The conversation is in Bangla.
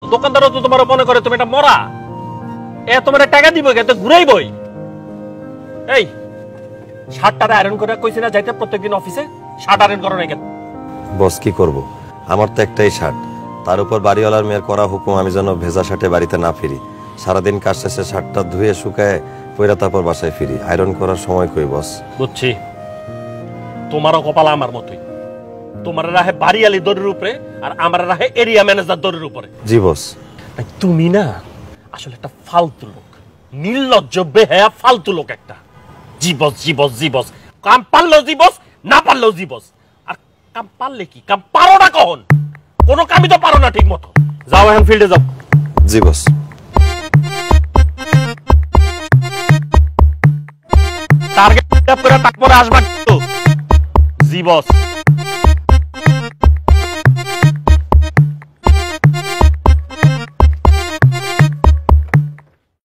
দোকানদারও তো তোমার মনে করে তুমি এটা মরা তোমার টাকা দিব কে ঘুরাইবই। এই শার্টটা আয়রন করে কইছি না যাইতে প্রত্যেকদিন অফিসে, শার্ট আয়রন করো না কেন? বস কি করব, আমার তো একটাই শার্ট, তার উপর বাড়িওয়ালার মেয়ের করা হুকুম আমি যেন ভেজা শার্টে বাড়িতে না ফিরি। সারাদিন কাজ শেষে শার্টটা ধুয়ে শুকায় পয়রা তারপর বাসায় ফিরি, আয়রন করার সময় কই বস। বুঝছি, তোমারও কপাল আমার মতোই, তোমার রাহে বাড়িয়ালি দড়ির উপরে আর আমার রাহে এরিয়া ম্যানেজার দড়ির উপরে। জি বস। তুমি না আসলে একটা ফালতু লোক, নির্লজ্জ বেহায়া ফালতু লোক একটা। জীবস জীবস জীবস, কাম পারলেও জীবস, না পারলেও জীবস। আর কাম পারলে কি, কাম পারো না কখন? কোনো কামই তো পারো না ঠিক মতো। যাও এখন ফিল্ডে যাও। জি বস। টার্গেট করে তারপরে আসবা। জি বস।